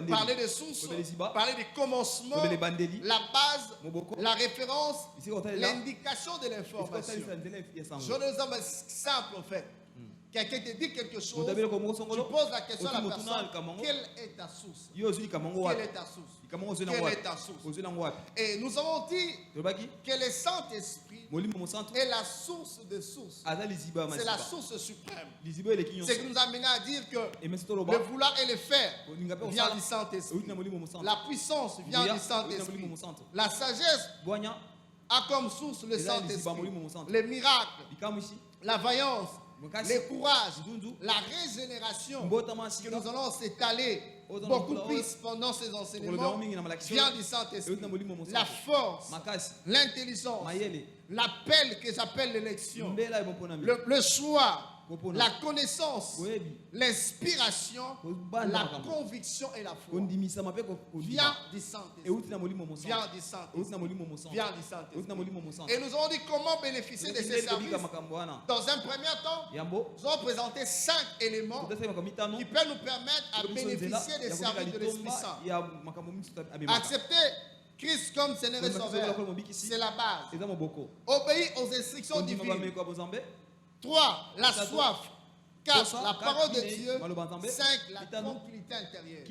parler des sources, parler des commencements, la base, la référence, l'indication de l'information. Je ne sais pas simple en fait. Quelqu'un te dit quelque chose, tu poses la question à la personne, quelle est ta source? Quelle est ta source? Quelle est ta source? Et nous avons dit que le Saint-Esprit est la source de sources. C'est la source suprême. C'est que nous amène à dire que le vouloir et le faire vient du Saint-Esprit. La puissance vient du Saint-Esprit. La sagesse a comme source le Saint-Esprit. Les miracles, la vaillance, le courage, la régénération que nous allons s'étaler beaucoup plus pendant ces enseignements vient du Saint-Esprit. La force, l'intelligence, l'appel que j'appelle l'élection, le choix, la connaissance, l'inspiration, la conviction et la foi vient du Saint-Esprit. Vient du Saint-Esprit. Et nous avons dit comment bénéficier de ces services. Dans un premier temps, nous allons présenter 5 éléments qui peuvent nous permettre à bénéficier des services de l'Esprit Saint. Accepter Christ comme Seigneur et Sauveur, c'est la base. Obéir aux instructions divines. 3. La soif. 4. La parole de Dieu. 5. La tranquillité intérieure.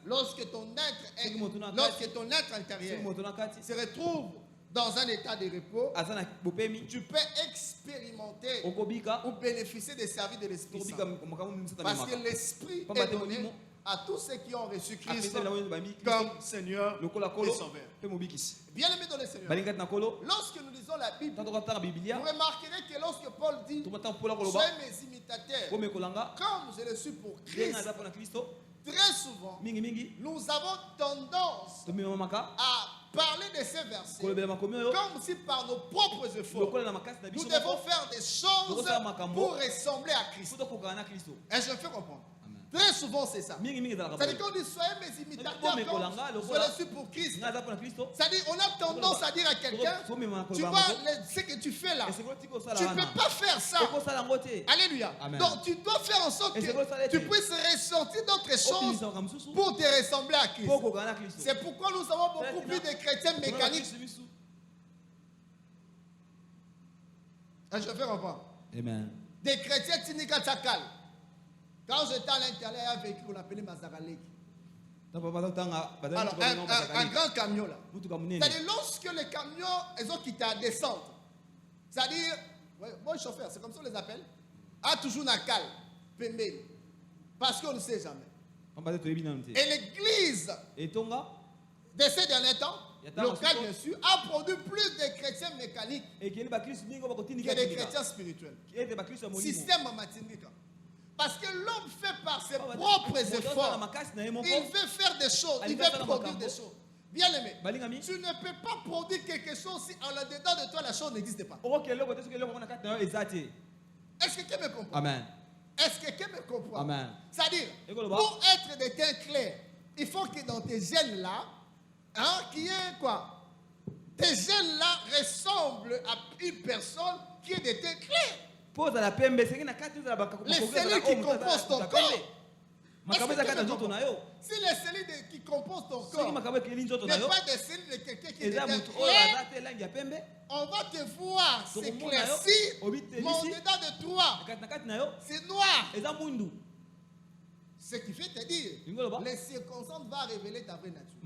Lorsque ton être intérieur se retrouve dans un état de repos, tu peux expérimenter ou bénéficier des services de l'Esprit Saint. Parce que l'Esprit est donné à tous ceux qui ont reçu Christ comme Seigneur et Sauveur. Bien aimé dans le Seigneur, lorsque nous lisons la Bible, vous remarquerez que lorsque Paul dit soyez mes imitateurs comme je le suis pour Christ, très souvent nous avons tendance à parler de ces versets comme si par nos propres efforts nous devons faire des choses pour ressembler à Christ. Et je fais comprendre. Très souvent c'est ça. C'est-à-dire qu'on dit soyez mes imitateurs comme je le suis pour Christ. C'est-à-dire on a tendance à dire à quelqu'un, tu vois ce que tu fais là, tu ne peux pas faire ça. Alléluia. Donc tu dois faire en sorte que tu puisses ressentir d'autres choses pour te ressembler à Christ. C'est pourquoi nous avons beaucoup plus de chrétiens mécaniques. Je vais comprendre. Des chrétiens tinikachakal. Quand j'étais à l'intérieur, il y a un véhicule qu'on appelait Mazaralek. Alors, un grand camion là. C'est-à-dire, lorsque les camions, ils ont quitté à descente, c'est-à-dire, bon chauffeur, c'est comme ça qu'on les appelle, a toujours un cal, pémé, parce qu'on ne sait jamais. Et l'église de ces derniers temps, local bien sûr, a produit plus de chrétiens mécaniques que des chrétiens spirituels. Système matinique. Parce que l'homme fait par ses propres efforts. Il veut faire des choses, il veut produire des choses. Bien aimé, tu ne peux pas produire quelque chose si en dedans de toi la chose n'existe pas. Est-ce que quelqu'un me comprend? Amen. Est-ce que quelqu'un me comprend? Amen. C'est-à-dire, pour être de teint clair, il faut que dans tes gènes là, qu'il y ait quoi? Tes gènes là ressemblent à une personne qui est de teint clair. Les cellules qui composent ton corps. Si les cellules qui composent ton corps n'est pas des cellules de quelqu'un qui est clair, on va te voir s'éclaircir, mais au-dedans de toi, c'est noir. Ce qui fait te dire, les circonstances vont révéler ta vraie nature.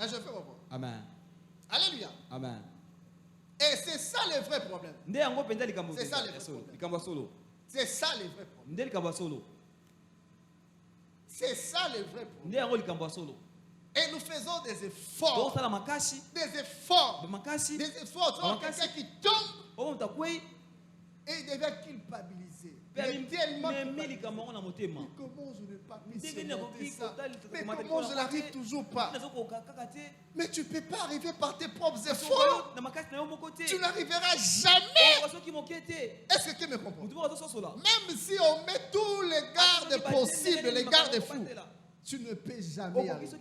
Et je fais comprendre. Amen. Alléluia. Amen. Et c'est ça le vrai problème. C'est ça le vrai problème. C'est ça le vrai problème. C'est ça le vrai problème. Et nous faisons des efforts. Des efforts. Des efforts. Tu vois quelqu'un qui tombe et il devient culpabilisé. Il est tellement culpabilisé. Comment je n'ai pas pu surmonter ça? Mais comment je n'arrive toujours pas? Mais tu ne peux pas arriver par tes propres efforts. Tu n'arriveras jamais. Est-ce que tu me comprends? Même si on met tous les gardes possibles, les gardes fous, tu ne peux jamais arriver.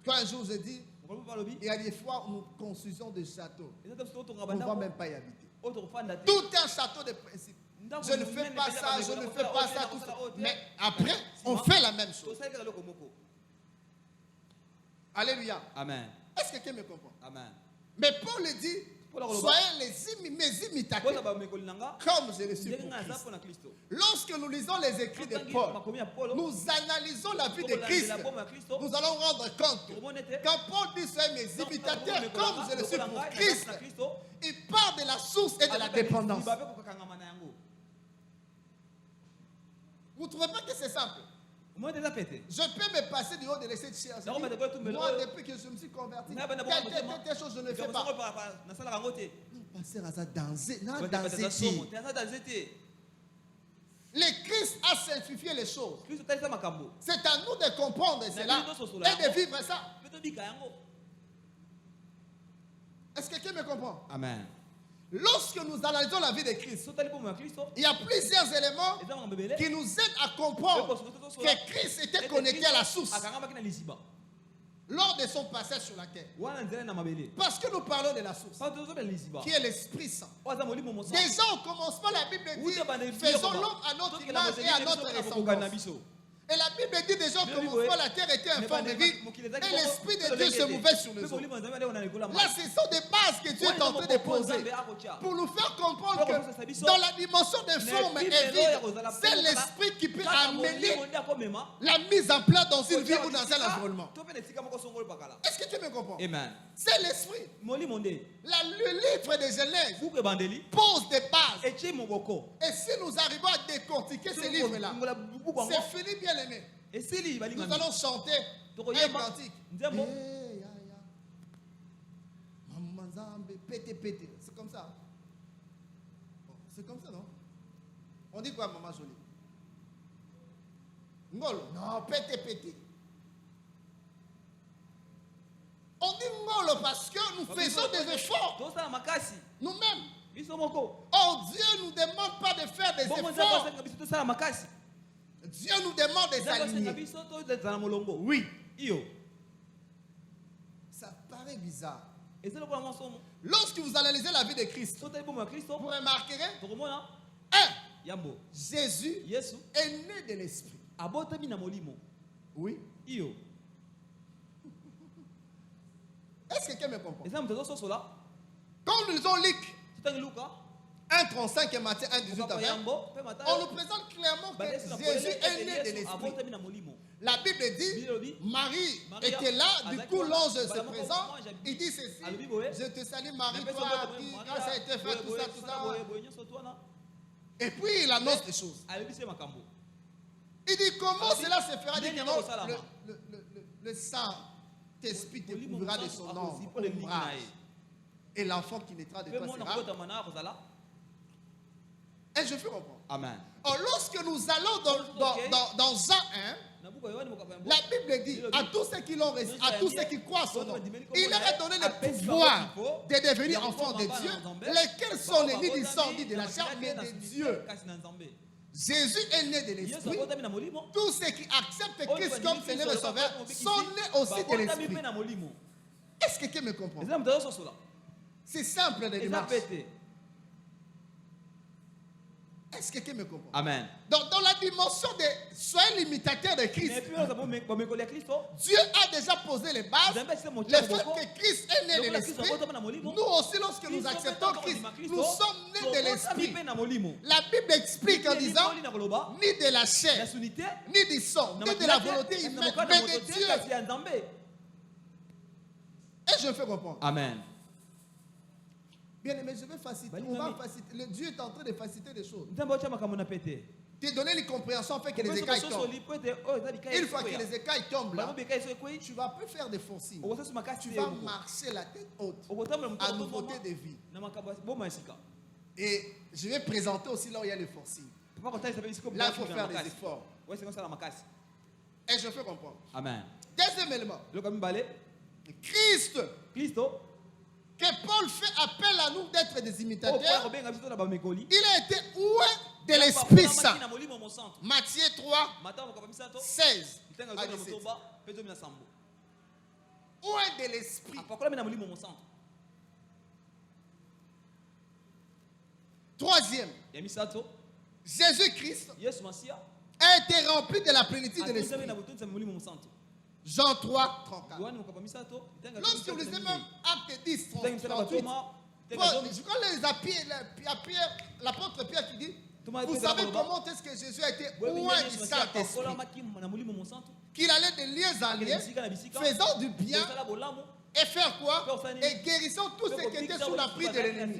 Quand un jour je dis, il y a des fois où nous construisons des châteaux. On ne va même pas y habiter. Tout un château de principe. je ne fais pas ça, je ne fais pas ça, tout ça. Mais après, on fait la même chose. Alléluia. Amen. Est-ce que quelqu'un me comprend? Amen. Mais Paul dit, soyez mes imitateurs comme je le suis pour Christ. Lorsque nous lisons les écrits de Paul, nous analysons la vie de Christ. Nous allons rendre compte que quand Paul dit soyez mes imitateurs comme je le suis pour Christ, il parle de la source et de la dépendance. Vous ne trouvez pas que c'est simple? Je peux me passer du haut de laisser de chier. Moi, depuis que je me suis converti, telle chose je ne fais pas. Non, pasteur, à ça danser. Le Christ a simplifié les choses. C'est à nous de comprendre cela et de vivre ça. Est-ce que quelqu'un me comprend? Amen. Lorsque nous analysons la vie de Christ, il y a plusieurs éléments qui nous aident à comprendre que Christ était connecté à la source lors de son passage sur la terre. Parce que nous parlons de la source, qui est l'Esprit Saint. Déjà au commencement, la Bible dit, faisons l'homme à notre image et à notre ressemblance. Et la Bible dit déjà au commencement, la terre était informe de vie et l'Esprit de Dieu se mouvait sur les eaux. Là, ce sont des bases que Dieu est en train de poser pour nous faire comprendre que dans la dimension de forme et vie, c'est l'Esprit qui peut amener la mise en place dans une vie ou dans un environnement. Est-ce que tu me comprends? C'est l'Esprit. Le livre de Genèse pose des bases. Et si nous arrivons à décortiquer ces livres-là, c'est fini, bien aimé. Nous allons chanter un cantique. C'est comme ça. C'est comme ça, non? On dit quoi, maman jolie? Ngolo? Non, pété. On dit ngolo parce que nous faisons des efforts. Nous-mêmes. Oh, Dieu ne nous demande pas de faire des efforts. Dieu nous demande de s'aligner. Oui. Ça paraît bizarre. Lorsque vous analysez la vie de Christ, vous remarquerez, Jésus est né de l'Esprit. Oui. Est-ce que quelqu'un me comprend? Quand nous lisons Luc 1,35 et Matthieu 1,18 à 20, on nous présente clairement que Jésus est né de l'Esprit. La Bible dit, Marie était là, du coup l'ange se présente, il dit ceci, je te salue Marie, toi à qui grâce a été faite, tout ça. Et puis il annonce des choses. Il dit comment cela se fera, il dit le Saint-Esprit te couvrira de son ombre, et l'enfant qui naîtra de toi sera. Et je fais comprendre. Amen. Or, lorsque nous allons dans Jean 1, la Bible dit à tous ceux qui l'ont reçu, à tous ceux qui croient son nom, il leur a donné le pouvoir de devenir enfants de Dieu, lesquels sont nés ni du sang ni de la chair, mais de Dieu. Jésus est né de l'Esprit. Tous ceux qui acceptent Christ comme Seigneur et Sauveur sont nés aussi de l'Esprit. Est-ce que quelqu'un me comprend? C'est simple de démarche. Est-ce que quelqu'un me comprend? Amen. Dans la dimension de soyez l'imitateur de Christ, Dieu a déjà posé les bases. Le fait que Christ est né de l'Esprit, nous aussi, lorsque nous acceptons Christ, nous sommes nés de l'Esprit. La Bible explique en disant ni de la chair, ni du sang, ni de la volonté humaine, mais de Dieu. Et je fais comprendre. Amen. Bien aimé, je vais faciliter. On va faciliter. Le Dieu est en train de faciliter des choses. Te donner les compréhensions afin que les écailles tombent. Une fois que les écailles tombent là, tu ne vas plus faire des forcings. Tu vas marcher la tête haute à nouveauté de vie. Et je vais présenter aussi là où il y a les forcings. Là, il faut faire des efforts. Et je fais comprendre. Amen. Deuxième élément. Christ. Que Paul fait appel à nous d'être des imitateurs. Il a été oué de l'Esprit Saint. Matthieu 3, 16 à 17. Oué de l'Esprit. Troisième. Jésus-Christ a été rempli de la plénitude de l'Esprit. Jean 3, 34. Lorsque vous lisez même Acte 10, 38, je crois l'apôtre Pierre qui dit, vous savez comment est-ce que Jésus a été loin du Saint-Esprit, qu'il allait de lieu en lieu, faisant du bien, et faire quoi? Et guérissant tous ceux qui étaient sous la prise de l'ennemi.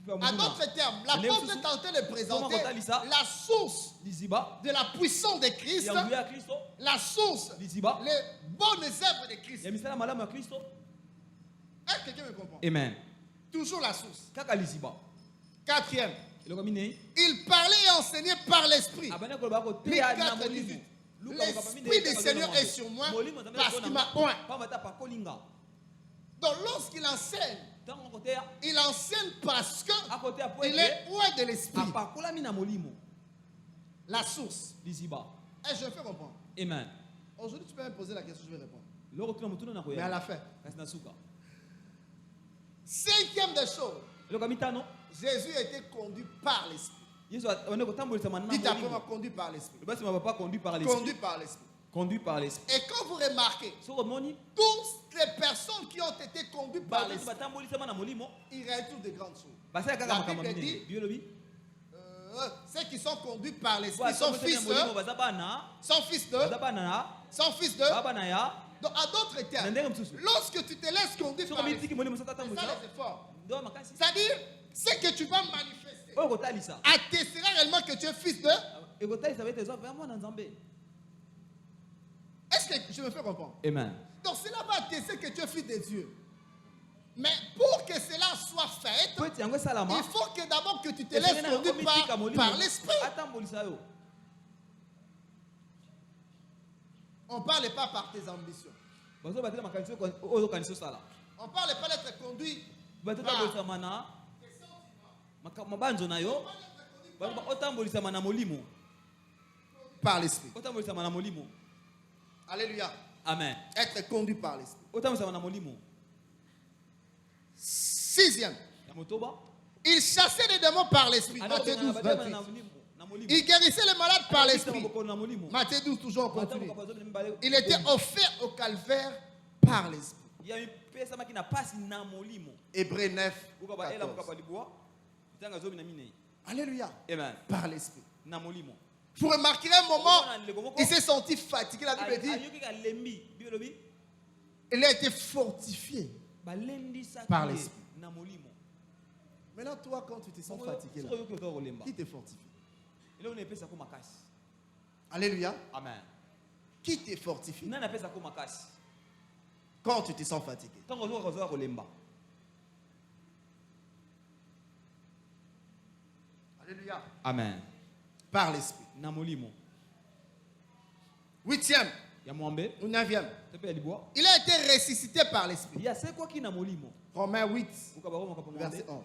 En d'autres termes, l'apôtre est tenté de présenter la source de la puissance de Christ, la source, les bonnes œuvres de Christ. Est-ce que quelqu'un me comprend? Amen. Toujours la source. Quatrième, il parlait et enseignait par l'Esprit. L'Esprit du Seigneur est sur moi parce qu'il m'a oint. Donc lorsqu'il enseigne, il enseigne parce qu'il est oint de l'Esprit. La source. Et je fais comprendre. Amen. Aujourd'hui, tu peux me poser la question, je vais répondre. Mais à la fin. Cinquième des choses. Jésus a été conduit par l'Esprit. Dites après, conduit par l'Esprit. Conduit par l'Esprit. Et quand vous remarquez, toutes les personnes qui ont été conduites par l'Esprit, ils réalisent toutes de grandes choses. La Bible dit, ceux qui sont conduits par l'Esprit sont fils de, Donc, à d'autres termes, lorsque tu te laisses conduire par l'Esprit, c'est ça les efforts. C'est-à-dire, ce que tu vas manifester attestera réellement que tu es fils de. Est-ce que je me fais comprendre? Amen. Donc cela va attester que tu es fils de Dieu. Mais pour que cela soit fait, il faut que d'abord que tu te laisses conduire par l'Esprit. On ne parle pas par tes ambitions. On ne parle pas d'être conduit par tes sentiments. Par l'Esprit. Alléluia. Amen. Être conduit par l'Esprit. Sixième. Il chassait les démons par l'Esprit. Matthieu 12, 28. Il guérissait les malades par l'Esprit. Matthieu 12, toujours continue. Il était offert au calvaire par l'Esprit. Hébreux 9, 14. Alléluia. Amen. Par l'Esprit. Vous remarquerez un moment, il s'est senti fatigué. La Bible dit, il a été fortifié par l'Esprit. Maintenant, toi, quand tu te sens fatigué, là, qui te fortifie? Alléluia. Amen. Qui te fortifie? Quand tu te sens fatigué. Alléluia. Amen. Par l'Esprit. Huitième. Ou neuvième. Il a été ressuscité par l'Esprit. Romains 8, verset 11.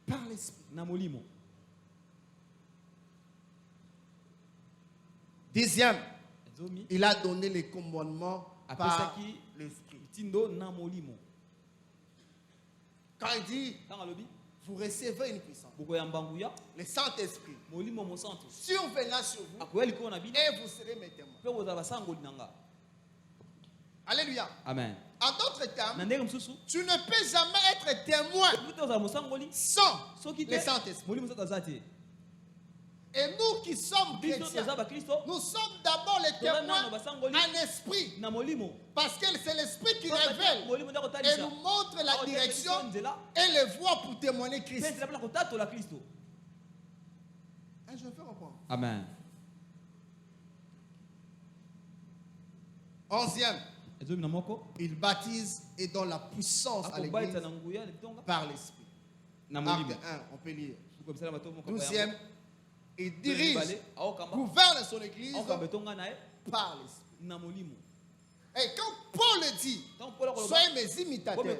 Par l'Esprit. Dixième. Il a donné les commandements par l'Esprit. Quand il dit, vous recevez une puissance. Le Saint-Esprit survenant sur vous et vous serez mes témoins. Alléluia. Amen. En d'autres termes, tu ne peux jamais être témoin sans le Saint-Esprit. Et nous qui sommes chrétiens, nous sommes d'abord les témoins en esprit. Parce que c'est l'esprit qui révèle et nous montre la direction et les voies pour témoigner Christ. Je vais faire comprendre. Amen. 11e. Il baptise et donne la puissance à l'église par l'esprit. Acte 1, on peut lire. 12e. Il dirige, gouverne son église par l'esprit. Et quand Paul dit, soyez mes imitateurs,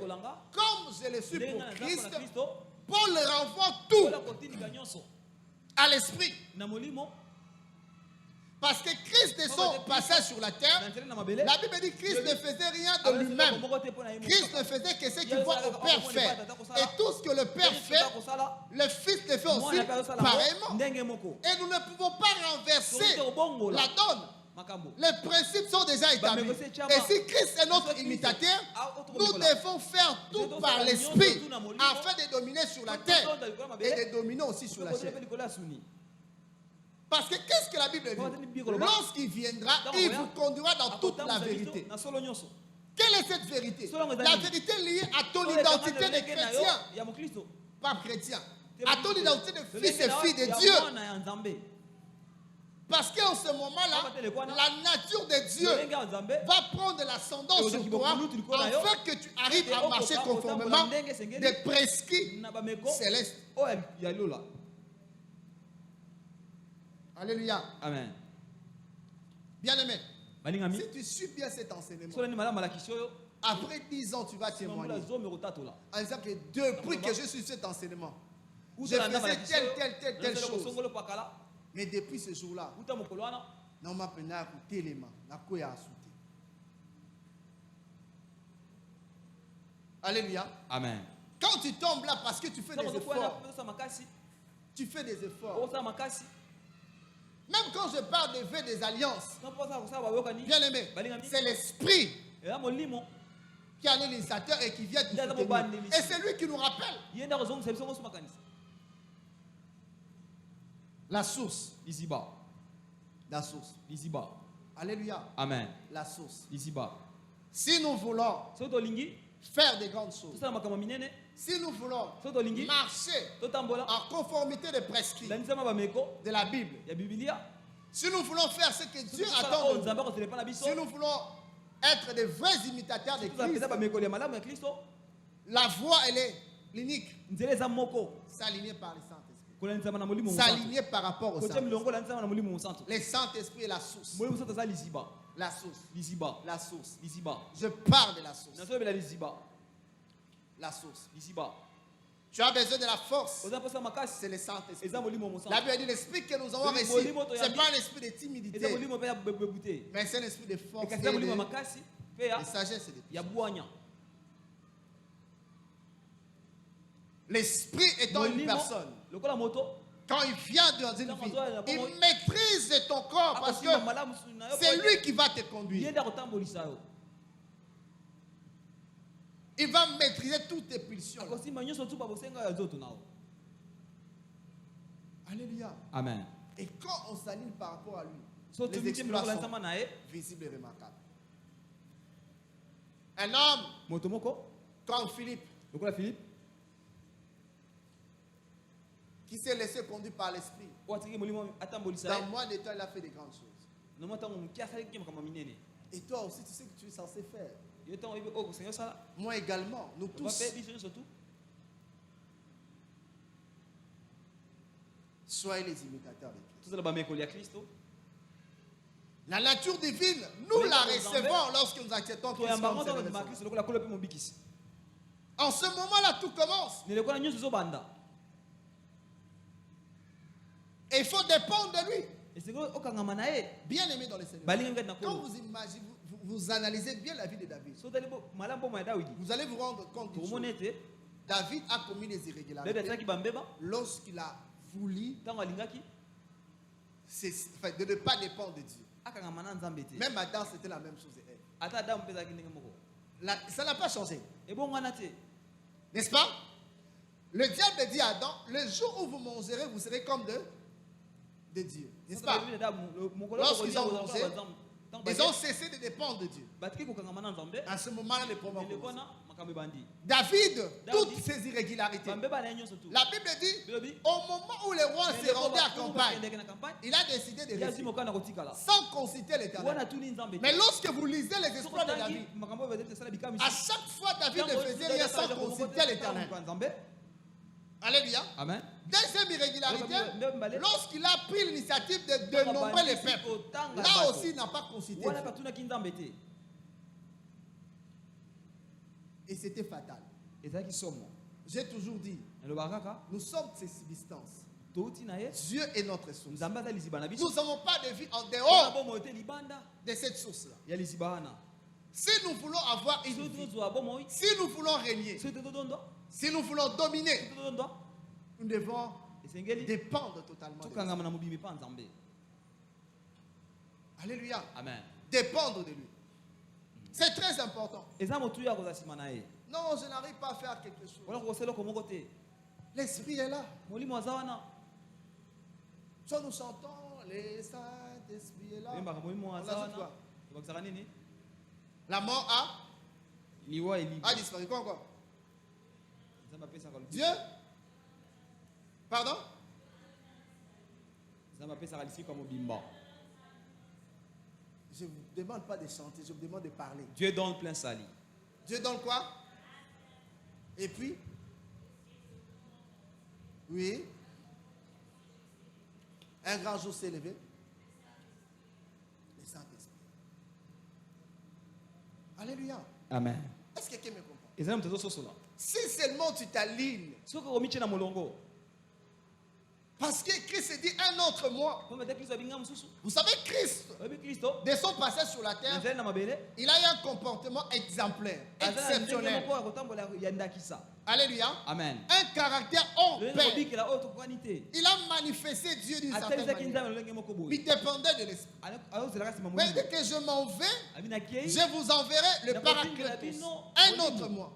comme je le suis pour Christ, Paul renvoie tout à l'esprit. Parce que Christ de son passage sur la terre, la Bible dit que Christ ne faisait rien de lui-même. Christ ne faisait que ce qu'il voit au Père faire. Et tout ce que le Père fait, le Fils le fait aussi pareillement. Et nous ne pouvons pas renverser la donne. Les principes sont déjà établis. Et si Christ est notre imitateur, nous devons faire tout par l'Esprit afin de dominer sur la terre et de dominer aussi sur la chair. Parce que qu'est-ce que la Bible dit? Lorsqu'il viendra, il vous conduira dans toute la vérité. Quelle est cette vérité? La vérité liée à ton identité de chrétien. Pas chrétien. À ton identité de fils et fille de Dieu. Parce qu'en ce moment-là, la nature de Dieu va prendre l'ascendant sur toi afin que tu arrives à marcher conformément des prescrits célestes. Alléluia. Amen. Bien-aimé, si tu suis bien cet enseignement, après 10 ans, tu vas témoigner. En disant que depuis que je suis cet enseignement, je faisais telle chose. Mais depuis ce jour-là, non m'a peine à écouter les mains, à quoi à sauter. Alléluia. Amen. Quand tu tombes là parce que tu fais des efforts, tu fais des efforts. Même quand je parle des vœux des alliances, bien aimé, c'est l'esprit qui est l'initiateur et qui vient nous soutenir. Et c'est lui qui nous rappelle. La source. La source. Alléluia. Amen. La source. Si nous voulons faire des grandes choses, si nous voulons marcher en conformité des prescrits de la Bible, si nous voulons faire ce que Dieu attend de nous, si nous voulons être des vrais imitateurs de Christ, la voie, elle est l'unique. S'aligner par le Saint-Esprit. S'aligner par rapport au Saint-Esprit. Le Saint-Esprit est la source. La source. La source. Je parle de la source. La source. Tu as besoin de la force. C'est le Saint-Esprit. La Bible dit l'esprit que nous avons reçu, ce n'est pas un esprit de timidité, mais c'est un esprit de force, de sagesse et de puissance. L'esprit étant une personne, quand il vient dans une vie, il maîtrise ton corps parce que c'est lui qui va te conduire. Il va maîtriser toutes tes pulsions. Alléluia. Amen. Et quand on s'aligne par rapport à lui, les exploits sont visibles et remarquables. Un homme comme Philippe, qui s'est laissé conduire par l'esprit, dans moins de temps, il a fait des grandes choses. Et toi aussi, tu sais que tu es censé faire. Moi également, nous tous. Soyez les imitateurs de Christ. La nature divine, nous la recevons lorsque nous acceptons Christ. En ce moment-là, tout commence. Et il faut dépendre de lui. Bien aimé dans le Seigneur. Quand vous imaginez, vous analysez bien la vie de David, vous allez vous rendre compte que David a commis des irrégularités lorsqu'il a voulu de ne pas dépendre de Dieu. Même Adam, c'était la même chose. Ça n'a pas changé. N'est-ce pas? Le diable dit à Adam, le jour où vous mangerez, vous serez comme de Dieu. N'est-ce pas? Lorsqu'ils ont mangé, ils ont cessé de dépendre de Dieu. À ce moment-là, les problèmes commencent. David, toutes ces irrégularités. La Bible dit, au moment où le roi s'est rendu à campagne, il a décidé de rester sans consulter l'Éternel. Mais lorsque vous lisez les exploits de David, à chaque fois David ne faisait rien sans consulter l'Éternel. Alléluia. Amen. Deuxième irrégularité, lorsqu'il a pris l'initiative de nombrer les peuples, là aussi il n'a pas consulté. Et c'était fatal. J'ai toujours dit, nous sommes ces substances. Dieu est notre source. Nous n'avons pas de vie en dehors de cette source-là. Si nous voulons avoir une vie, si nous voulons régner, si nous voulons dominer, nous devons dépendre totalement de lui. Alléluia. Amen. Dépendre de lui. C'est très important. Non, je n'arrive pas à faire quelque chose. L'esprit est là. Soit nous chantons, les Saint-Esprit est là. La mort a disparu. Quoi encore? Dieu? Pardon? Je ne vous demande pas de chanter, je vous demande de parler. Dieu donne plein sali. Dieu donne quoi? Et puis? Oui. Un grand jour s'est levé. Le Saint-Esprit. Alléluia. Amen. Est-ce que quelqu'un me comprend? Si seulement tu t'alignes. Parce que Christ dit un autre moi. Vous savez, Christ, de son passage sur la terre, il a eu un comportement exemplaire, exceptionnel. Alléluia. Amen. Un caractère hors pair. Il a manifesté Dieu d'une certaine manière. Il dépendait de l'esprit. Mais dès que je m'en vais, je vous enverrai le Paraclétos, un autre moi.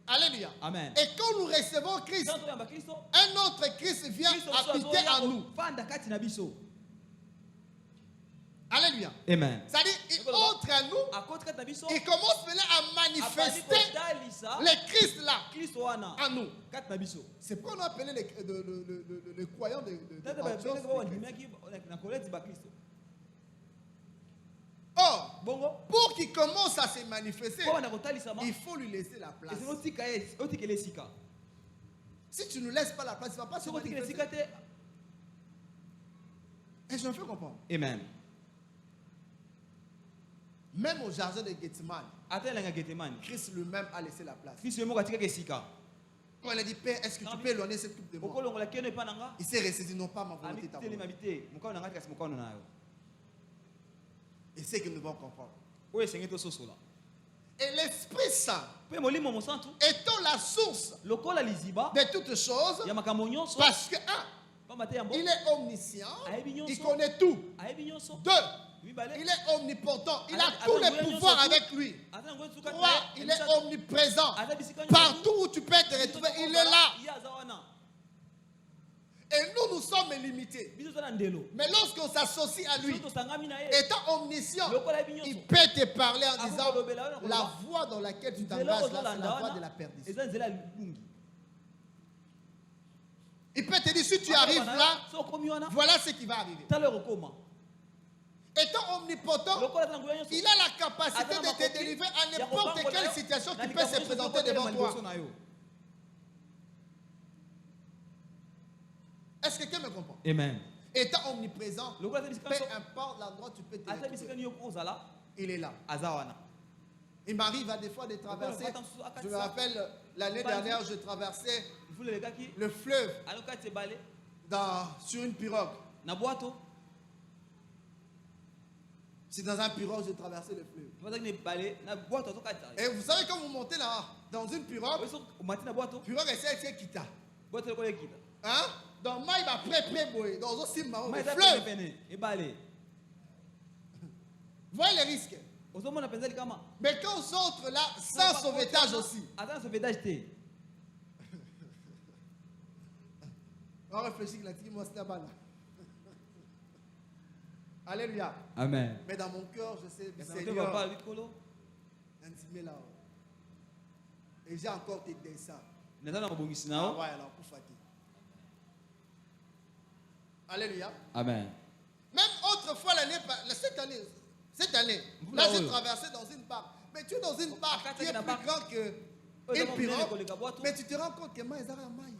Alléluia. Amen. Et quand nous recevons Christ, un autre Christ vient habiter en nous. Alléluia. Amen. C'est-à-dire, il entre à nous, il commence maintenant à manifester le Christ là en nous. C'est pourquoi on a appelé les croyants de Or, pour qu'il commence à se manifester, il faut lui laisser la place. Si tu ne laisses pas la place, il ne va pas se manifester. Et je me fais comprendre. Amen. Même au jardin de Gethsemane, Christ lui-même a laissé la place. Quand il a dit, Père, est-ce que tu peux éloigner cette coupe de moi? Il s'est ressaisi, non pas ma volonté, ta volonté. Et c'est que nous devons comprendre. Et l'Esprit Saint, étant la source de toutes choses, parce que il est omniscient, il connaît tout. 2, il est omnipotent, il a tous les pouvoirs avec lui. 3, il est omniprésent. Partout où tu peux te retrouver, il est là. Et nous sommes limités. Mais lorsqu'on s'associe à lui, étant omniscient, il peut te parler en disant la voie dans laquelle tu t'engages là, c'est la voie de la perdition. Il peut te dire si tu arrives là, voilà ce qui va arriver. Étant omnipotent, il a la capacité de te délivrer à n'importe quelle situation qui peut se présenter devant toi. Est-ce que quelqu'un me comprend? Amen. Étant omniprésent, peu importe l'endroit où tu peux te retrouver, il est là. Il m'arrive à des fois de traverser. Je me rappelle l'année dernière, je traversais le fleuve sur une pirogue. C'est dans un pirogue que je traversais le fleuve. Et vous savez, quand vous montez là, dans une pirogue, pirogue essaie de quitter. Hein? Dans le il va pré dans un sim le fleuve. Voyez les risques. Mais quand on s'entre là, sans sauvetage aussi. On réfléchit que la petite moi c'est là-bas. Alléluia. Amen. Mais dans mon cœur, je sais, Seigneur, intimé là. Et j'ai encore tes dessins. Ouais, alors pour fatiguer. Alléluia. Amen. Même autrefois, cette année, là j'ai traversé dans une barque. Mais tu es dans une barque qui est plus grande qu'une pirogue. Mais tu te rends compte que Maïzara Maï.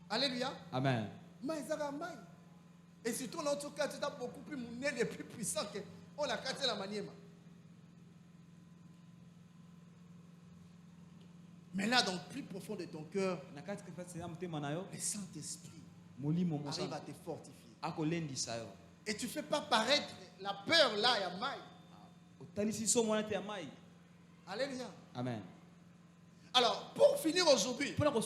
Alléluia. Amen. Maïzara Maï. Et surtout, en tout cas, tu as beaucoup plus monnaie et plus puissant qu'on a cassé la manière. Maintenant, dans le plus profond de ton cœur, le Saint-Esprit arrive à te fortifier. Et tu ne fais pas paraître la peur là et à maille. Alléluia. Amen. Alors, pour finir aujourd'hui, parmi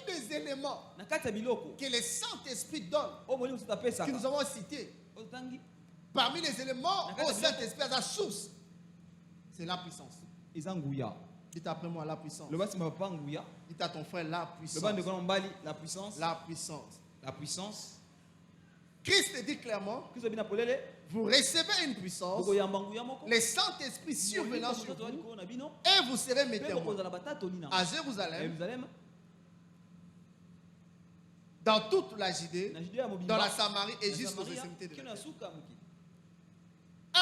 les éléments que le Saint-Esprit donne, que nous avons cités, parmi les éléments au Saint-Esprit, à la source, c'est la puissance. Dites après moi la puissance. Dites à ton frère la puissance. La puissance. La puissance. Christ dit clairement, vous recevez une puissance, le Saint-Esprit survenant sur vous, et vous serez mes témoins à Jérusalem, dans toute la Judée, dans la Samarie et jusqu'aux extrémités de la terre. 1.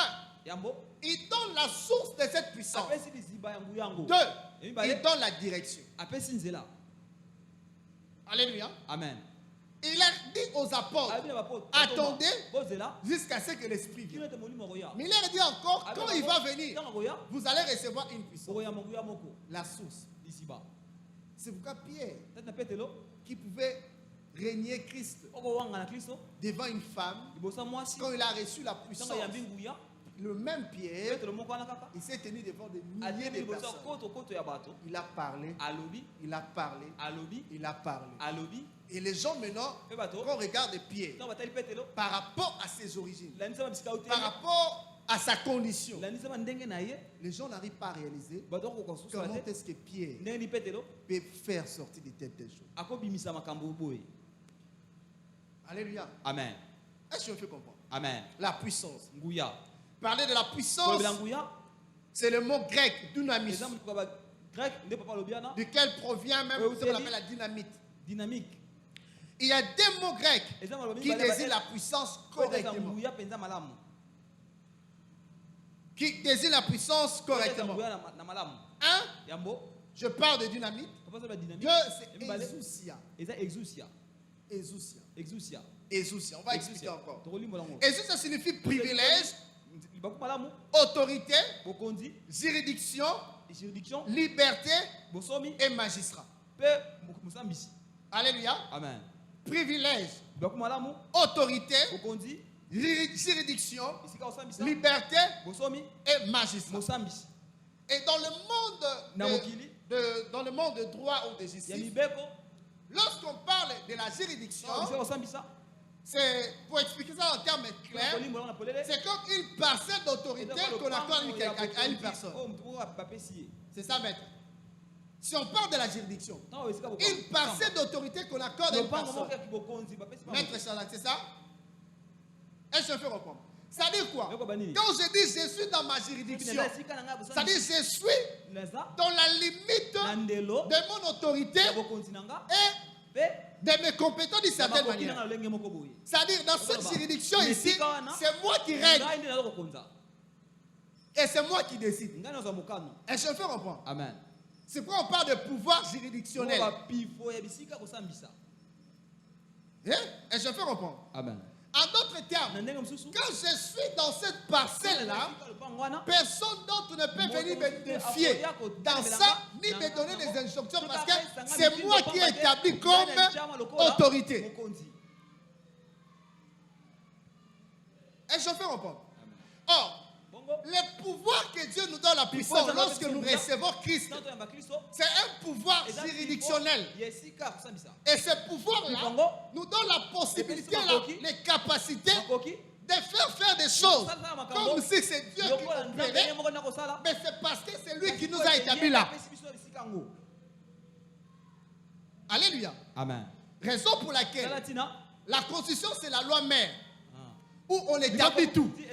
Il donne la source de cette puissance. 2. Il donne la direction. Alléluia. Amen. Il a dit aux apôtres, attendez jusqu'à ce que l'Esprit vienne. Mais il leur dit encore, quand il va venir, vous allez recevoir une puissance. La source. C'est pourquoi Pierre, qui pouvait régner Christ devant une femme, quand il a reçu la puissance, le même Pierre, il s'est tenu devant des milliers de personnes. Il a parlé, il a parlé, il a parlé. Et les gens maintenant, quand on regarde Pierre, par rapport à ses origines, par rapport à sa condition, les gens n'arrivent pas à réaliser comment est-ce que Pierre peut faire sortir des têtes des gens. Alléluia. Amen. Est-ce que je me fais comprendre? Amen. La puissance. Parler de la puissance, c'est le mot grec, dunamis, duquel provient même ce qu'on appelle la dynamite. Il y a des mots grecs qui désignent la puissance correctement. Qui désignent la puissance correctement. Un, je parle de dynamite. Deux, c'est exousia. On va expliquer encore. Exousia signifie privilège, autorité, juridiction, liberté et magistrat. Alléluia. Amen. Privilège, autorité, juridiction, liberté et magistrat. Et dans le monde de droit ou de justice, lorsqu'on parle de la juridiction, c'est, pour expliquer ça en termes clairs, c'est comme une parcelle d'autorité qu'on accorde à une personne. C'est ça, maître. Si on parle de la juridiction, une parcelle d'autorité qu'on accorde à une personne. Maître Chalat, c'est ça? Est-ce que je fais comprendre? Ça dit quoi? Quand je dis je suis dans ma juridiction, ça dit je suis dans la limite de mon autorité et de mes compétences d'une certaine manière. C'est-à-dire, dans cette juridiction ici, c'est moi qui règne. Et c'est moi qui décide. Est-ce que je fais comprendre? Amen. C'est pourquoi on parle de pouvoir juridictionnel. Est-ce que je fais comprendre? Amen. En d'autres termes, quand je suis dans cette parcelle-là, personne d'autre ne peut venir me défier dans ça, ni me donner des instructions parce que c'est moi qui ai établi comme autorité. Est-ce que je fais comprendre? Or, le pouvoir que Dieu nous donne, la puissance, lorsque nous recevons Christ, c'est un pouvoir juridictionnel. Et ce pouvoir-là nous donne la possibilité, les capacités de faire des choses comme si c'est Dieu qui opérait, mais c'est parce que c'est lui qui nous a établis là. Alléluia. Amen. Raison pour laquelle la constitution, c'est la loi mère, où on établit tout. Il y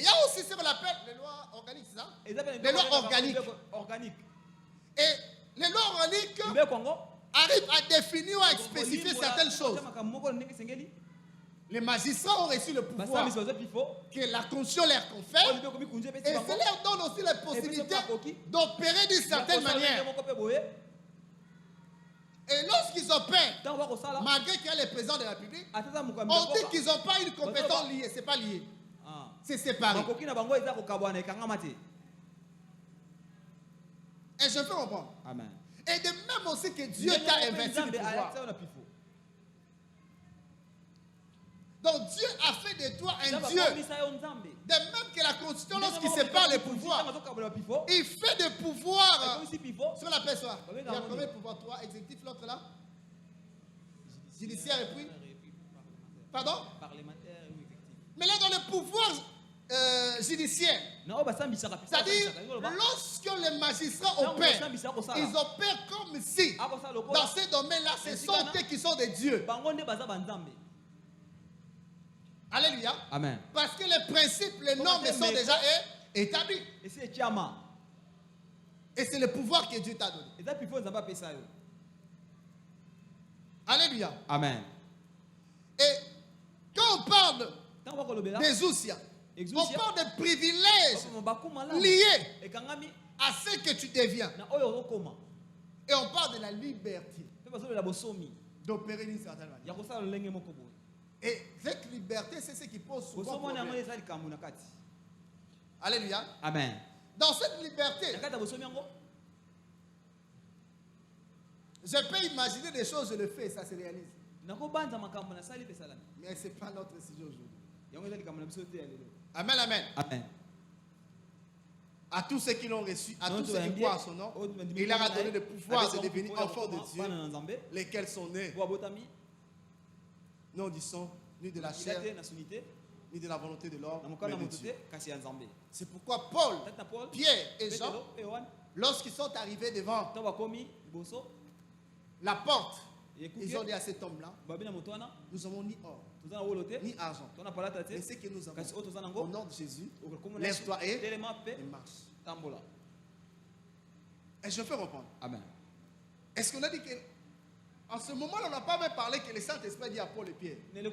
a aussi ce qu'on appelle les lois organiques, c'est ça? Les lois organiques. Et les lois organiques arrivent à définir ou à spécifier certaines choses. Les magistrats ont reçu le pouvoir que la Constitution leur confère, et ça leur donne aussi la possibilité d'opérer d'une certaine manière. Et lorsqu'ils opèrent, malgré qu'il y a le président de la République, on dit qu'ils n'ont pas une compétence liée. Ce n'est pas lié. C'est séparé. Est-ce je peux comprendre. Amen. Et de même aussi que Dieu t'a investi de pouvoir. Donc Dieu a fait de toi un Dieu. De même que la Constitution, lorsqu'il sépare les pouvoirs, il fait des pouvoirs sur la personne. Il y a combien de pouvoirs? 3, exécutif, l'autre là? Judiciaire et puis? Pardon? Mais là, dans le pouvoir judiciaire, c'est-à-dire, lorsque les magistrats opèrent, ils opèrent comme si, dans ces domaines-là, ce sont eux qui sont des dieux. Alléluia. Amen. Parce que les principes, les normes sont déjà établis. Et c'est le pouvoir que Dieu t'a donné. Alléluia. Amen. Et quand on parle des ousias, on parle de privilèges liés à ce que tu deviens. Et on parle de la liberté d'opérer d'une certaine manière. Et cette liberté, c'est ce qui pose souvent problème. Alléluia. Amen. Dans cette liberté, je peux imaginer des choses, je le fais et ça se réalise. Mais ce n'est pas notre sujet aujourd'hui. Amen, amen. Amen. À tous ceux qui l'ont reçu, à tous ceux qui croient en son nom, il leur a donné le pouvoir de devenir enfants de Dieu, lesquels sont nés non du sang, ni de la chair, ni de la volonté de l'homme, mais de Dieu. C'est pourquoi Paul, Pierre et Jean, lorsqu'ils sont arrivés devant la porte, ils ont dit à cet homme-là, nous avons ni or, ni argent, mais ce que nous avons, au nom de Jésus, lève-toi et marche. Et je peux reprendre. Amen. Est-ce qu'on a dit que en ce moment-là, on n'a pas même parlé que le Saint-Esprit dit à Paul et Pierre. Mais ils ont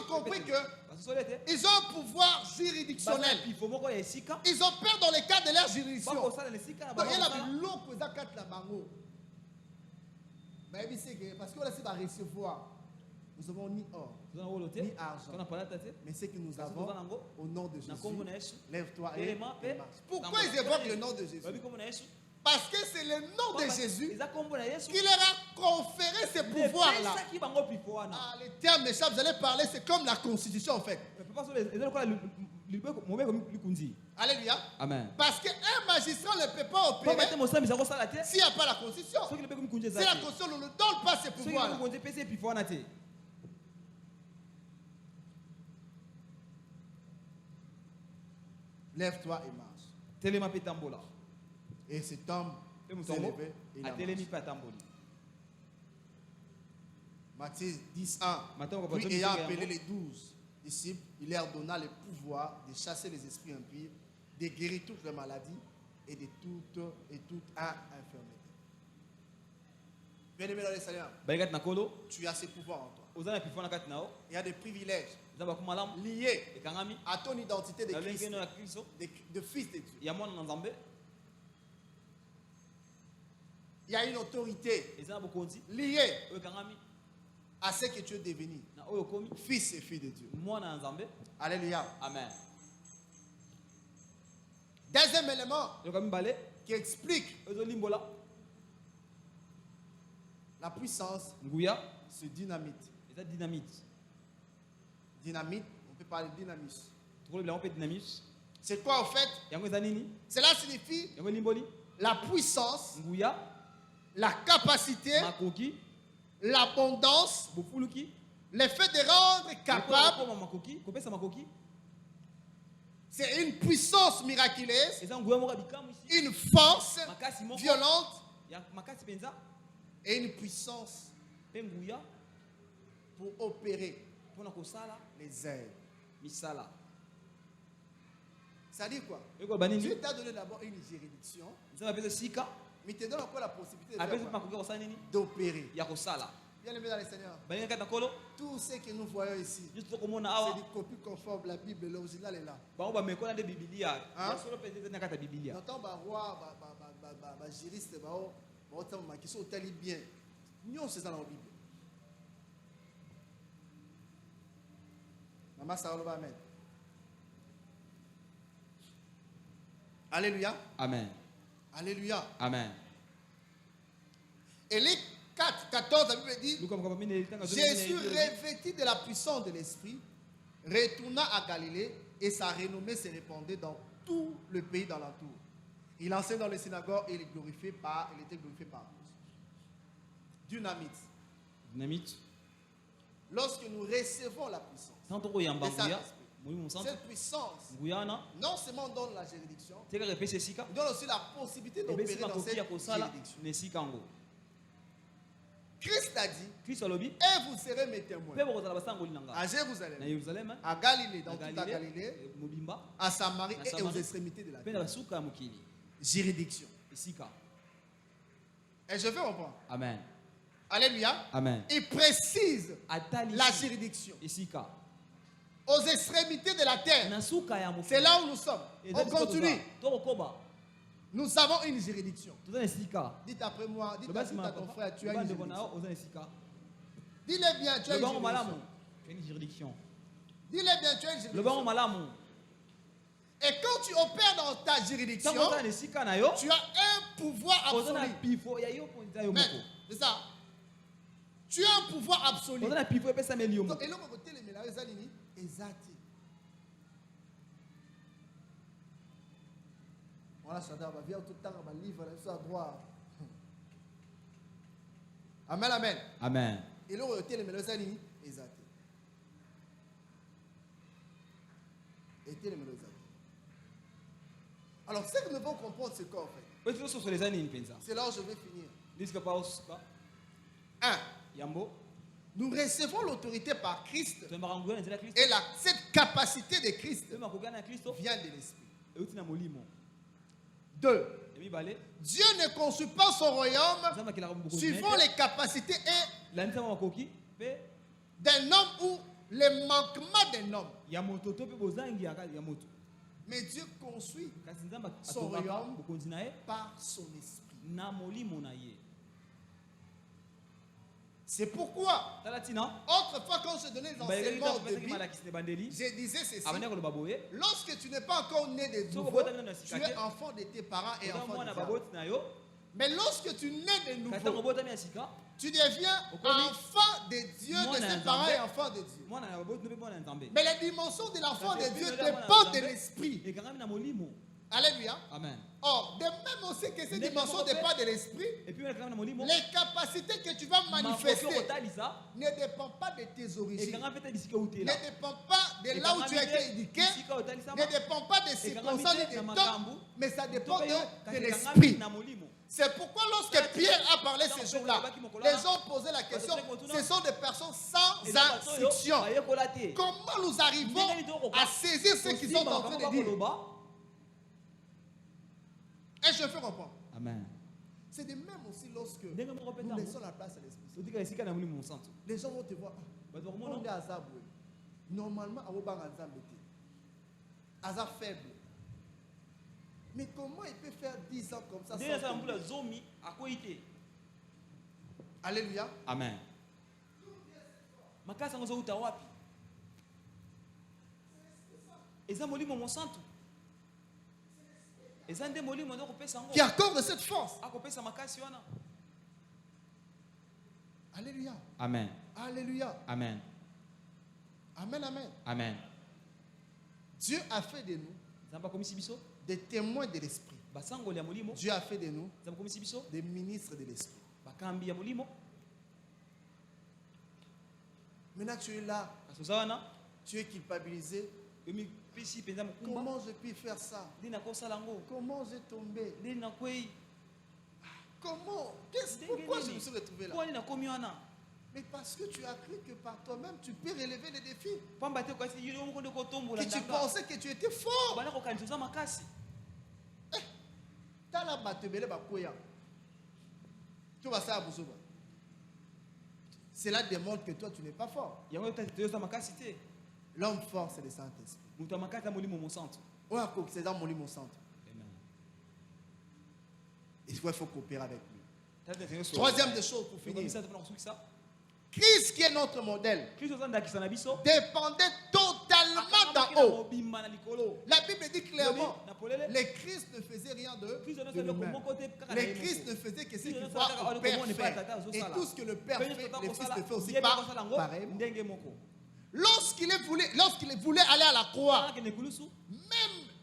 compris que ils ont un pouvoir juridictionnel. Ils opèrent dans le cadre de leur juridiction. Donc, il y a la loco za kat la bango. Mais parce qu'on a essayé de recevoir. Nous avons ni or, ni argent. Mais ce que nous avons, au nom de Jésus, lève-toi et marche. Pourquoi ils évoquent le nom de Jésus? Parce que c'est le nom de Jésus qui leur a conféré ce pouvoir-là. Ah, les termes des chefs, vous allez parler, c'est comme la constitution en fait. Alléluia. Amen. Parce qu'un magistrat ne peut pas opérer s'il n'y a pas la constitution. Si la constitution ne nous donne pas ce pouvoir-là. Lève-toi et marche. Et cet homme s'est levé et Matthieu 10:1. Puis ayant appelé les 12 disciples, il leur donna le pouvoir de chasser les esprits impurs, de guérir toutes les maladies et de toute infirmité. Bien-aimé dans le Seigneur, tu as ce pouvoir en toi. Il y a des privilèges liés à ton identité de Christ, de fils de Dieu. Il y a une autorité liée à ce que tu es devenu, fils et fille de Dieu. Alléluia. Amen. Deuxième élément qui explique la puissance, c'est dynamite. Dynamite, on peut parler de dynamisme. C'est quoi en fait? Cela signifie la puissance, la capacité, l'abondance, le fait de rendre capable. C'est une puissance miraculeuse, une force violente et une puissance pour opérer les aides. Ça dit quoi? Dieu t'a donné d'abord une juridiction, mais te donne encore la possibilité d'opérer. Bien aimé dans le Seigneur, tout ce que nous voyons ici, c'est des copies conformes. La Bible, l'original est là. N'entends pas roi, juriste, qui sont tellement bien. Nous, c'est dans la Bible. Maman, ça va, amen. Alléluia. Amen. Alléluia. Amen. Et les 4:14, la Bible dit, Jésus, revêtu de la puissance de l'Esprit, retourna à Galilée et sa renommée se répandait dans tout le pays d'alentour. Il enseignait dans les synagogues et il était glorifié par tous. Dynamite. Lorsque nous recevons la puissance, cette puissance, non seulement donne la juridiction, il donne aussi la possibilité d'opérer dans cette juridiction. Christ a dit, et vous serez mes témoins à Jérusalem, à Galilée, dans toute la Galilée, à Samarie et aux extrémités de la terre. Juridiction. Et je veux reprendre. Amen. Alléluia. Amen. Il précise la juridiction. Aux extrémités de la terre. C'est là où nous sommes. On continue. Nous avons une juridiction. Dites après moi, dites à ton frère, tu as une juridiction. Dis-le bien, tu as une juridiction. Dis-le bien, tu as une juridiction. Et quand tu opères dans ta juridiction, tu as un pouvoir absolu. C'est ça. Tu as un pouvoir absolu. Et là, on va côté les mélages, exact. Voilà, ça va bien tout le temps, on va livre, ça droit. Amen, amen. Amen. Et là, on va côté les mélages, exact. Et les mélages. Alors, ce que nous devons comprendre, c'est quoi en fait? C'est là où je vais finir. 1. Nous recevons l'autorité par Christ. Et cette capacité de Christ vient de l'Esprit. 2. Dieu ne construit pas son royaume suivant les capacités d'un homme ou les manquements d'un homme. Mais Dieu construit son royaume par son esprit. C'est pourquoi, autrefois, quand je donnais l'enseignement au début, je disais ceci: lorsque tu n'es pas encore né de nouveau, tu es enfant de tes parents et enfant de tes parents. Mais lorsque tu nais de nouveau, tu deviens enfant de Dieu, de ses parents et enfant de Dieu. Mais les dimensions de l'enfant de Dieu dépendent de l'esprit. Alléluia. Amen. Or, de même aussi que ces dimensions dépendent de l'esprit, les capacités que tu vas manifester ne dépendent pas de tes origines, ne dépendent pas de là où tu as été éduqué, ne dépendent pas des circonstances ni des temps, mais ça dépend de l'esprit. C'est pourquoi lorsque Pierre a parlé ce jour-là, les gens posaient la question: ce sont des personnes sans instruction. Comment nous arrivons à saisir ce qu'ils sont en train de dire? Et je fais comprendre. Amen. C'est de même aussi lorsque nous laissons la place à l'Esprit. Les gens vont te voir. On est à Zaboué. Normalement, à Azab faible. Mais comment il peut faire 10 ans comme ça sans Alléluia. Amen. Qui accorde cette force. Alléluia. Amen. Alléluia. Amen. Amen, amen. Amen. Dieu a fait de nous des témoins de l'esprit. Dieu a fait de nous des ministres de l'esprit. Maintenant tu es là, tu es culpabilisé. Comment je puis faire ça? Comment j'ai tombé? Comment? Pourquoi je me suis retrouvé là? Mais parce que tu as cru que par toi-même tu peux relever les défis. Que tu pensais que tu étais fort. Cela démontre que toi tu n'es pas fort. L'homme fort, c'est le Saint-Esprit. C'est dans mon centre. Il faut coopérer avec lui. Troisième des choses pour finir. Christ qui est notre modèle dépendait totalement en haut. La Bible dit clairement, le Christ ne faisait rien de lui-même. Le Christ ne faisait que ce qu'il voit au Père faire. Et tout ce que le Père fait, le Fils le fait aussi pareil. Lorsqu'il voulait aller à la croix, même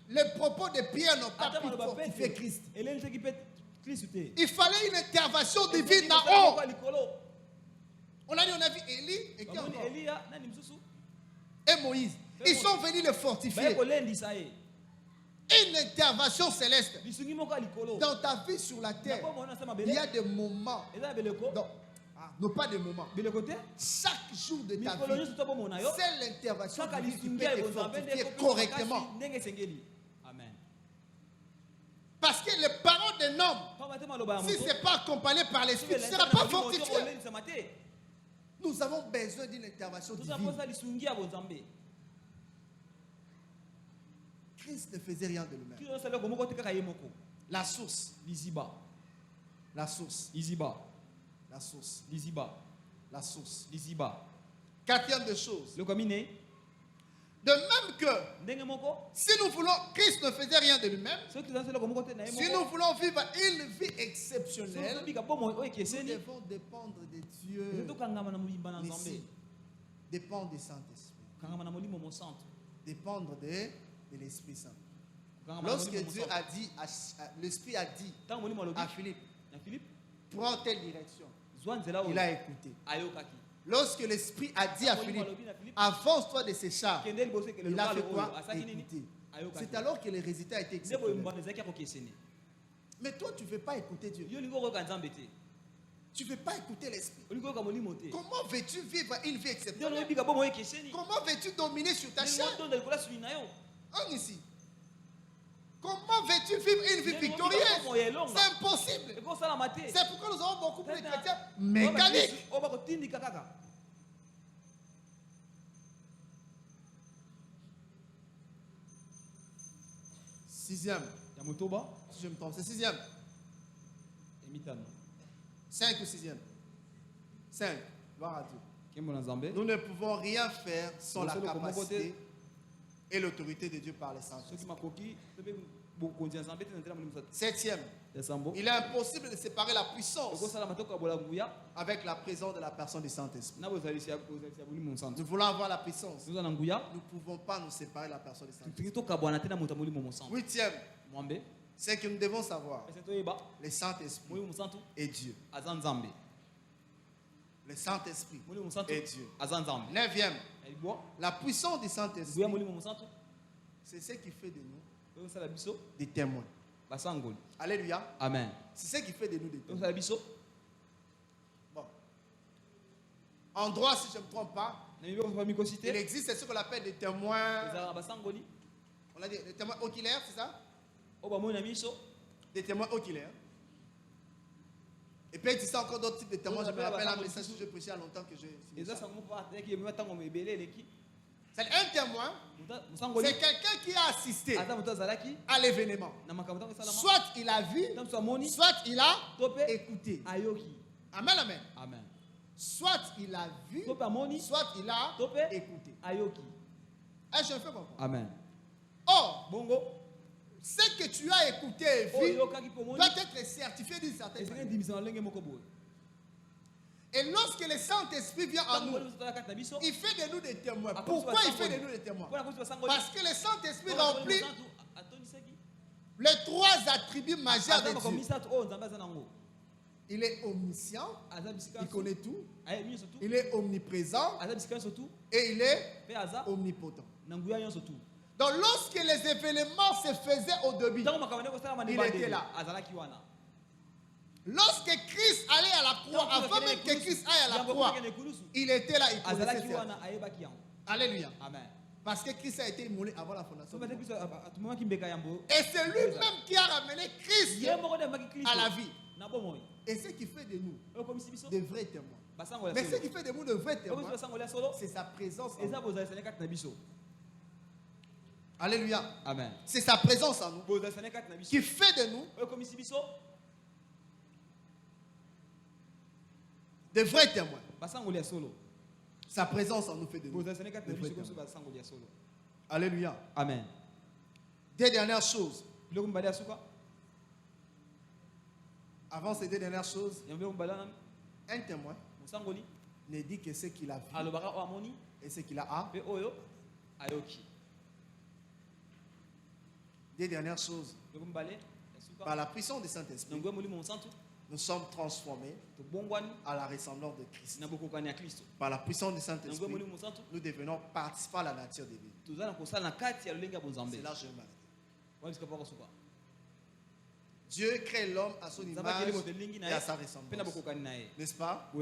les propos de Pierre n'ont pas pu fortifier Christ. Il fallait une intervention divine en haut. On a vu Élie et qui encore? Et Moïse. Ils sont venus le fortifier. Une intervention céleste. Dans ta vie sur la terre, il y a des moments. Non, pas des moments. Chaque jour de ta vie, c'est l'intervention qui peut te fortifier correctement. Amen. Parce que les paroles d'un homme, si ce n'est pas accompagné par l'esprit, tu ne seras pas fortifié. Nous avons besoin d'une intervention divine. Christ ne faisait rien de lui-même. La source. La source. La source. La source. Quatrième des choses. De même que si nous voulons, Christ ne faisait rien de lui-même. Si nous voulons vivre une vie exceptionnelle, nous devons dépendre de Dieu. Ici, dépendre du Saint-Esprit. Dépendre de l'Esprit Saint. Lorsque Dieu a dit, l'Esprit a dit à Philippe, prends telle direction, il a écouté. Lorsque l'Esprit a dit à Philippe, avance-toi de ces chars, il a fait quoi? Écouter. C'est alors que le résultat a été exceptionnel. Mais toi, tu ne veux pas écouter Dieu. Tu ne veux pas écouter l'Esprit. Comment veux-tu vivre une vie exceptionnelle? Comment veux-tu dominer sur ta chair? Ici. Comment veux-tu vivre une vie victorieuse? C'est impossible. C'est pourquoi nous avons beaucoup plus de chrétiens mécaniques. Sixième. Si je me trompe, c'est sixième. 5 ou sixième. 5. Gloire à Dieu. Nous ne pouvons rien faire sans la capacité et l'autorité de Dieu par les saints. Septième. Il est impossible de séparer la puissance avec la présence de la personne du Saint-Esprit. Nous voulons avoir la puissance. Nous ne pouvons pas nous séparer de la personne du Saint-Esprit. Huitième. C'est que nous devons savoir le Saint-Esprit et Dieu. Le Saint-Esprit et Dieu. Neuvième. La puissance du Saint-Esprit, c'est ce qui fait de nous des témoins. Alléluia. Amen. C'est ce qui fait de nous des témoins. Bon. En droit, si je ne me trompe pas, il existe ce qu'on appelle des témoins. On a dit des témoins oculaires, c'est ça? Des témoins oculaires. Et puis il existe encore d'autres types de témoins. Je me rappelle un message que j'ai prêché il y a longtemps que j'ai. C'est un témoin. C'est quelqu'un qui a assisté à l'événement. Soit il a vu, soit il a écouté. Amen, amen. Amen. Soit il a vu, soit il a écouté. Est-ce que je fais comprendre? Amen. Or, ce que tu as écouté et vu doit être certifié d'une certaine manière. Et lorsque le Saint-Esprit vient en nous, il fait de nous des témoins. Pourquoi il fait de nous des témoins? Parce que le Saint-Esprit remplit les 3 attributs majeurs de Dieu. Il est omniscient, il connaît tout. Il est omniprésent et il est omnipotent. Donc lorsque les événements se faisaient au début, il était là. Lorsque Christ allait à la croix, avant même que Christ aille à la croix, il était là, il connaissait ça. Alléluia. Amen. Parce que Christ a été immolé avant la fondation du monde. Et c'est lui-même qui a ramené Christ à la vie. Et ce qui fait de nous de vrais témoins. Mais ce qui fait de nous de vrais témoins, c'est sa présence en nous. Alléluia. Amen. C'est sa présence en nous qui fait de nous de vrais témoins. Sa présence en nous fait de nous de vrais témoins. Alléluia. Amen. Deux dernières choses. Avant ces deux dernières choses, un témoin ne dit que ce qu'il a vu et ce qu'il a. Deux dernières choses. Par la puissance du Saint-Esprit, nous sommes transformés à la ressemblance de Christ. Par la puissance du Saint-Esprit, nous devenons participants à la nature divine. C'est là que je m'arrête. Dieu crée l'homme à son image et à sa ressemblance. N'est-ce pas?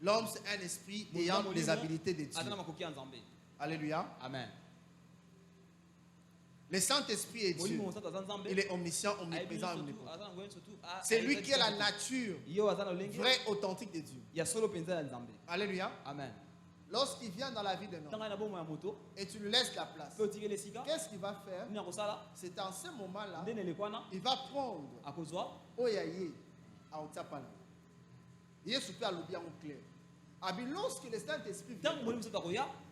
L'homme, c'est un esprit ayant les habilités de Dieu. Alléluia. Amen. Le Saint-Esprit est Dieu. Il est omniscient, omniprésent, omnipotent. C'est lui qui est la nature vraie, authentique de Dieu. Alléluia. Amen. Lorsqu'il vient dans la vie d'un homme et tu lui laisses la place, qu'est-ce qu'il va faire? C'est en ce moment-là, il va prendre Oyaye à Otapana. Il est super à l'oublier en clair. Lorsque le Saint-Esprit vient,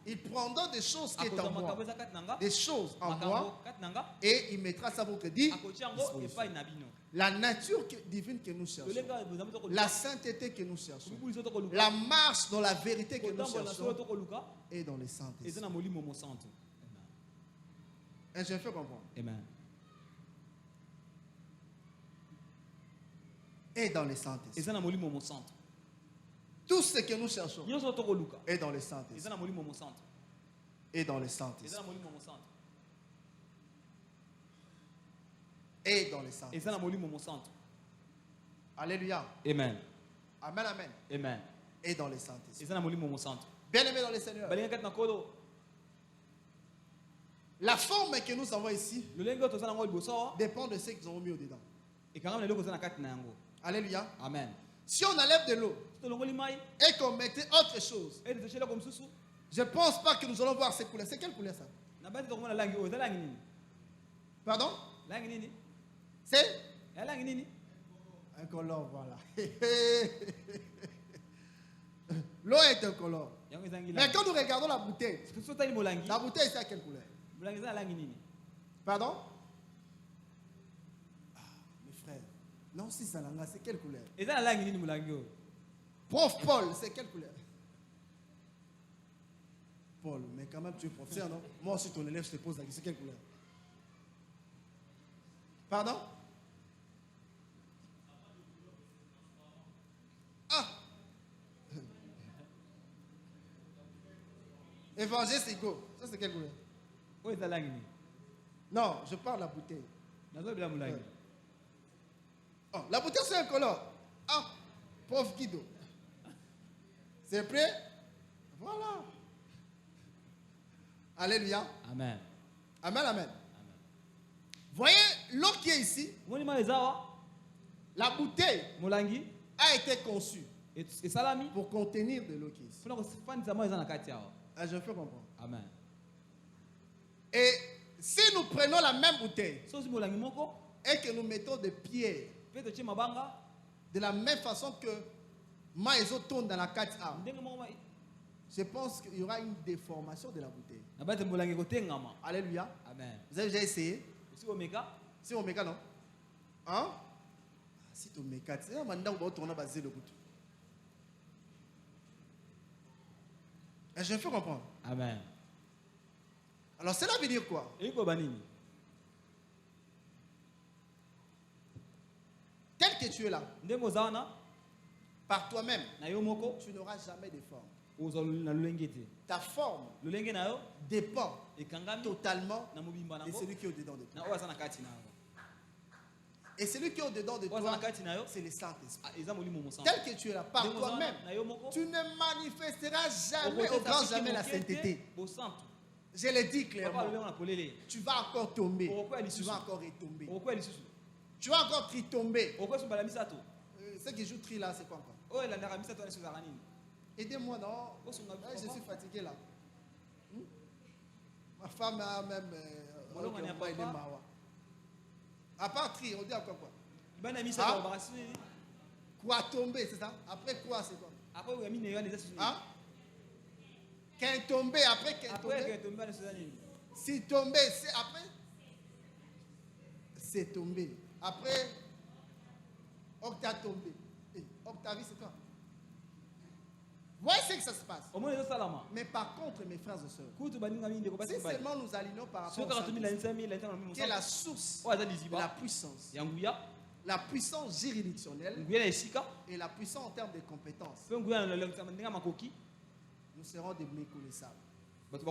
il prendra des choses qui sont en moi, des choses en moi, et il mettra ça pour te dire la nature divine que nous cherchons, la sainteté que nous cherchons, la marche dans la vérité que nous cherchons, et dans le Saint-Esprit. Et je fais comprendre. Amen. Et dans le Saint-Esprit. Tout ce que nous cherchons est dans le Saint-Esprit. Et dans le Saint-Esprit. Et dans le Saint-Esprit. Alléluia. Amen. Amen, amen. Amen. Et dans le Saint-Esprit. Bien aimé dans le Seigneur. La forme que nous avons ici dépend de ce qu'ils ont mis au-dedans. Alléluia. Amen. Si on enlève de l'eau et qu'on mettait autre chose, je ne pense pas que nous allons voir ces couleurs. C'est quelle couleur ça? Pardon? C'est un color, voilà. L'eau est un color. Mais quand nous regardons la bouteille, la bouteille c'est à quelle couleur? Pardon? Mes frères, non, si ça langa, c'est quelle couleur? Prof Paul, c'est quelle couleur? Paul, mais quand même tu es professeur, non? Moi aussi ton élève, je te pose la question, c'est quelle couleur? Pardon? Ah! Évangile, c'est go. Ça c'est quelle couleur? Non, je parle de la bouteille. Oh, la bouteille c'est un color. Ah, prof Guido. C'est prêt? Voilà. Alléluia. Amen. Amen, amen. Voyez l'eau qui est ici. La bouteille a été conçue pour contenir de l'eau qui est ici. Ah, je fais comprendre. Amen. Et si nous prenons la même bouteille et que nous mettons des pierres de la même façon que Maïso tourne dans la 4A, je pense qu'il y aura une déformation de la bouteille. Alléluia. Amen. Vous avez déjà essayé? Si Omega non? Hein? Si Omega, c'est un mandat où on a basé le goût. Et je me fais comprendre. Amen. Alors cela veut dire quoi? Tel que tu es là, par toi-même, tu n'auras jamais de forme. Ta forme dépend totalement de celui qui est au-dedans de toi. Et celui qui est au-dedans de toi, c'est le Saint-Esprit. Tel que tu es là, par toi-même, tu ne manifesteras jamais au grand jamais la sainteté. Je le dis clairement. Tu vas encore tomber. Tu vas encore retomber. Tu vas encore tritomber. Ce qui joue tri là, c'est quoi encore? Aidez-moi, non? Je suis fatigué là. Ma femme a même. À part tri, on dit à quoi? Quoi tomber, c'est ça? Après quoi, c'est quoi? Hein? Qu'un tombé, après qu'un tombé. Si tomber, c'est après. C'est tombé. Après, Octa tombé. Octavie, c'est toi. Voyez ce que ça se passe. Mais par contre, mes frères et sœurs, si seulement nous alignons par rapport à qui est la source de la puissance. La puissance juridictionnelle et la puissance en termes de compétences. Nous serons des méconnaissables. Parce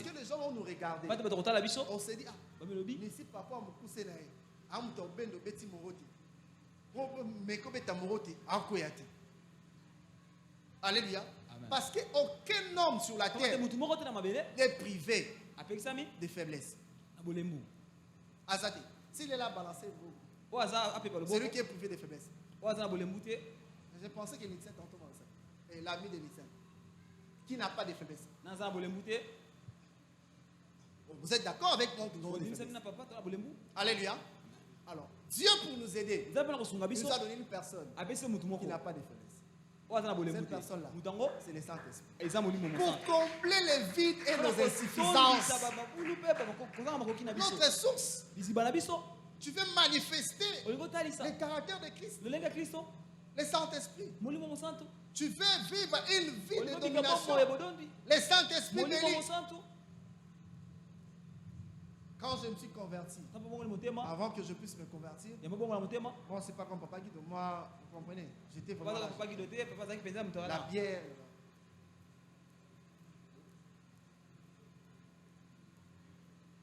que les gens vont nous regarder. On se dit, mais si papa me pousse là, alléluia. Parce qu'aucun homme sur la terre n'est privé de faiblesse. Azadi, s'il est là balancé, c'est lui qui est privé de faiblesse. Je pensais que Nitsen tantôt et l'ami de Nitsen qui n'a pas de faiblesse. Vous êtes d'accord avec moi? Alléluia. Alors, Dieu pour nous aider, nous a donné une personne qui n'a pas de faiblesse. Cette personne-là, c'est le Saint-Esprit. Pour combler les vides et nos insuffisances. Notre source. Tu veux manifester le caractère de Christ. Le Saint-Esprit. Tu veux vivre une vie de domination. Le Saint-Esprit béni. Quand je me suis converti, avant que je puisse me convertir, bon, c'est pas comme Papa Guido, moi, vous comprenez, j'étais vraiment la bière.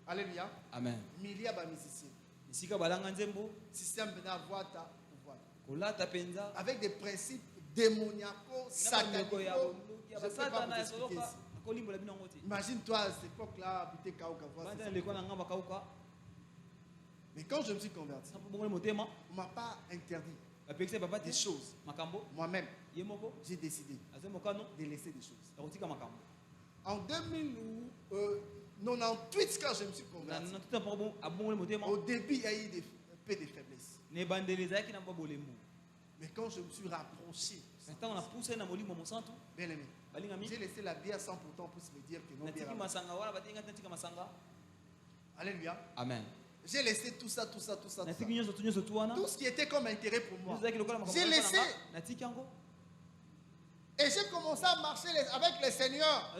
Alléluia. Amen. Milia ba musicien. Système avec des principes démoniacaux, sataniques. Je ne sais pas vous expliquer ici. Imagine-toi à cette époque-là, habiter Kaouka. Mais quand je me suis converti, on ne m'a pas interdit des choses. Moi-même, j'ai décidé de laisser des choses. En 1998, quand je me suis converti, au début, il y a eu des peu de faiblesse. Mais quand je me suis rapproché, bien aimé, j'ai laissé la bière sans pourtant pour me dire que non bière. Alléluia. Amen. J'ai laissé tout ça. Tout ce qui était comme intérêt pour moi. J'ai laissé. Et j'ai commencé à marcher avec le Seigneur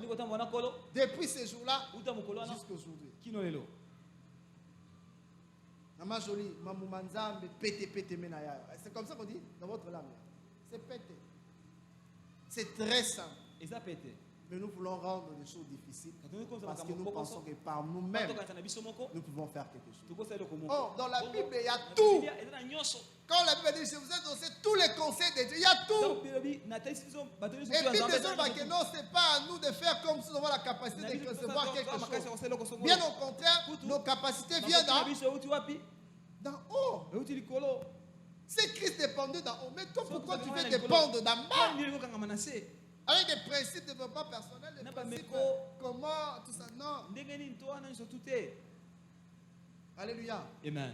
depuis ce jour-là jusqu'à aujourd'hui. Maman jolie, maman manzambe, pété menaya. C'est comme ça qu'on dit dans votre langue. C'est pété. C'est très simple. Mais nous voulons rendre les choses difficiles parce que nous pensons que par nous-mêmes, nous pouvons faire quelque chose. Oh, dans la Bible, il y a tout. Quand la Bible dit, je vous ai donné tous les conseils de Dieu, il y a tout. Et puis, non, ce n'est pas à nous de faire comme si nous avons la capacité de recevoir quelque chose. Bien au contraire, nos capacités viennent d'en haut. C'est Christ dépendait d'en haut. Mais toi, pourquoi tu veux dépendre d'en bas? Avec des principes de développement personnel, des principes comment, tout ça, non. Alléluia. Amen.